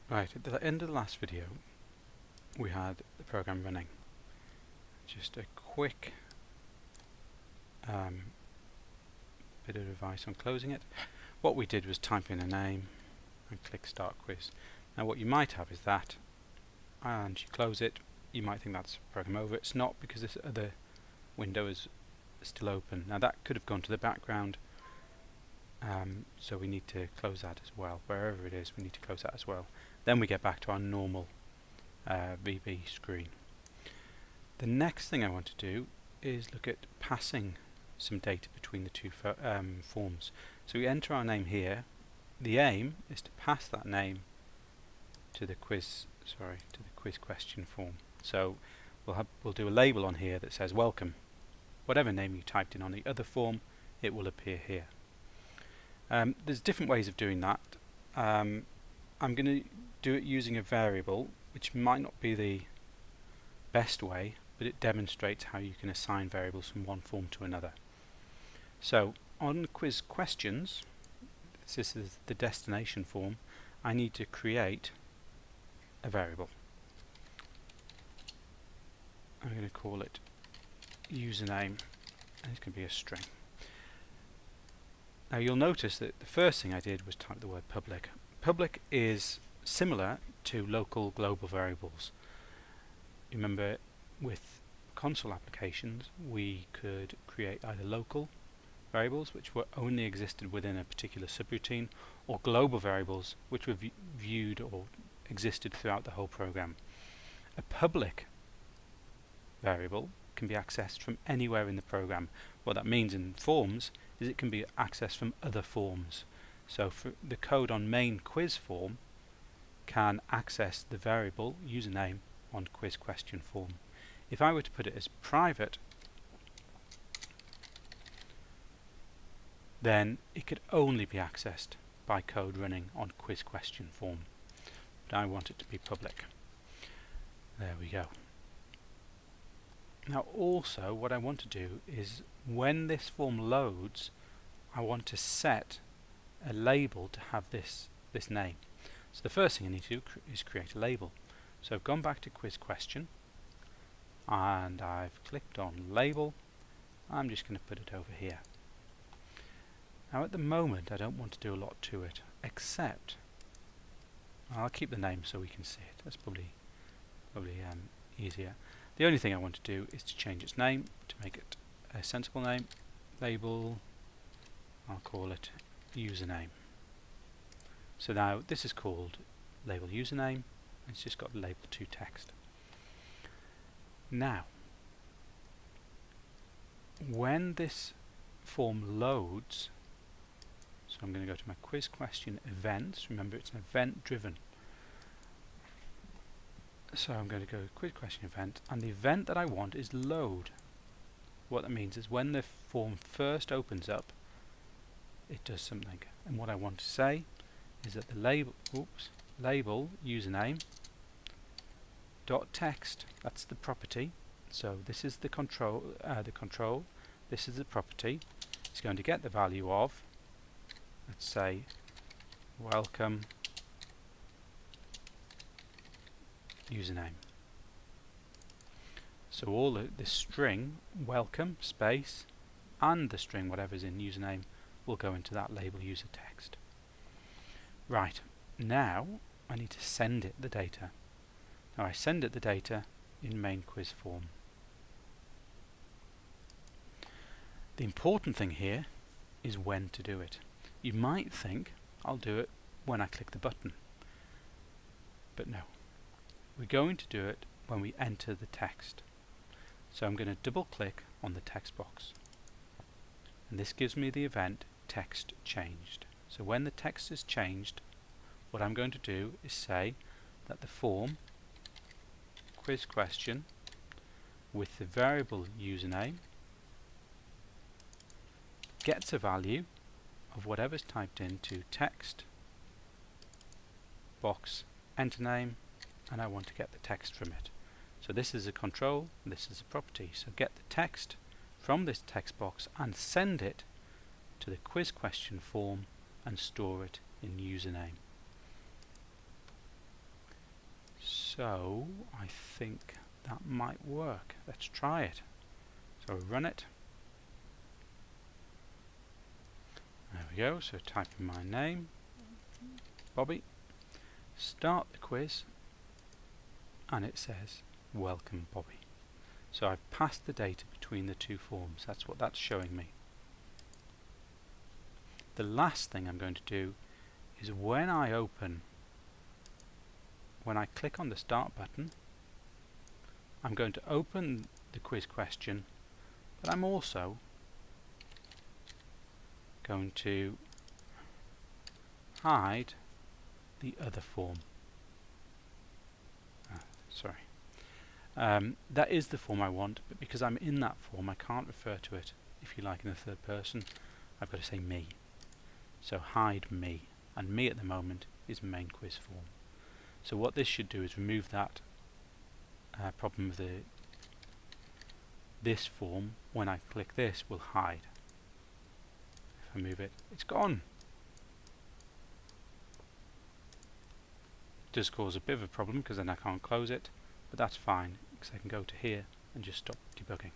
Right, at the end of the last video we had the program running. Just a quick bit of advice on closing it. What we did was type in a name and click Start Quiz. Now what you might have is that, and you close it, you might think that's program over. It's not, because this other window is still open. Now that could have gone to the background, so we need to close that as well. Wherever it is, we need to close that as well. Then we get back to our normal VB screen. The next thing I want to do is look at passing some data between the two forms. So we enter our name here. The aim is to pass that name to the quiz question form. So we'll do a label on here that says welcome. Whatever name you typed in on the other form, it will appear here. There's different ways of doing that. I'm going to do it using a variable, which might not be the best way, but it demonstrates how you can assign variables from one form to another. So on quiz questions, this is the destination form, I need to create a variable. I'm going to call it username, and it's going to be a string. Now you'll notice that the first thing I did was type the word public. Public is similar to local global variables. You remember with console applications we could create either local variables which were only existed within a particular subroutine, or global variables which were viewed or existed throughout the whole program. A public variable can be accessed from anywhere in the program. What that means in forms is it can be accessed from other forms. So for the code on main quiz form can access the variable username on quiz question form. If I were to put it as private, then it could only be accessed by code running on quiz question form. But I want it to be public. There we go. Now also what I want to do is, when this form loads, I want to set a label to have this name. So the first thing I need to do is create a label. So I've gone back to quiz question and I've clicked on label. I'm just going to put it over here. Now at the moment I don't want to do a lot to it, except I'll keep the name so we can see it. That's probably easier. The only thing I want to do is to change its name to make it a sensible name. Label, I'll call it username. So now this is called label username. It's just got label to text. Now, when this form loads, so I'm going to go to my quiz question events. Remember, it's an event driven. So I'm going to go to quiz question event, and the event that I want is load. What that means is when the form first opens up, it does something. And what I want to say is that the label username dot text, that's the property. So this is the control, this is the property. It's going to get the value of, let's say, welcome username. So all this string, welcome, space, and the string, whatever's in username, will go into that label user text. Right, now I need to send it the data. Now I send it the data in main quiz form. The important thing here is when to do it. You might think I'll do it when I click the button, but no. We're going to do it when we enter the text. So I'm going to double click on the text box, and this gives me the event text changed. So when the text is changed, what I'm going to do is say that the form quiz question with the variable username gets a value of whatever's typed into text box enter name, and I want to get the text from it. So this is a control, and this is a property. So get the text from this text box and send it to the quiz question form and store it in username. So I think that might work. Let's try it. So run it. There we go. So type in my name, Bobby. Start the quiz, and it says welcome Bobby. So I've passed the data between the two forms. That's what that's showing me. The last thing I'm going to do is when I click on the start button, I'm going to open the quiz question, but I'm also going to hide the other form. That is the form I want, but because I'm in that form I can't refer to it, if you like, in the third person. I've got to say me. So hide me, and me at the moment is main quiz form. So what this should do is remove that problem of this form. When I click this, will hide. If I move it, it's gone. It does cause a bit of a problem because then I can't close it, but that's fine because I can go to here and just stop debugging.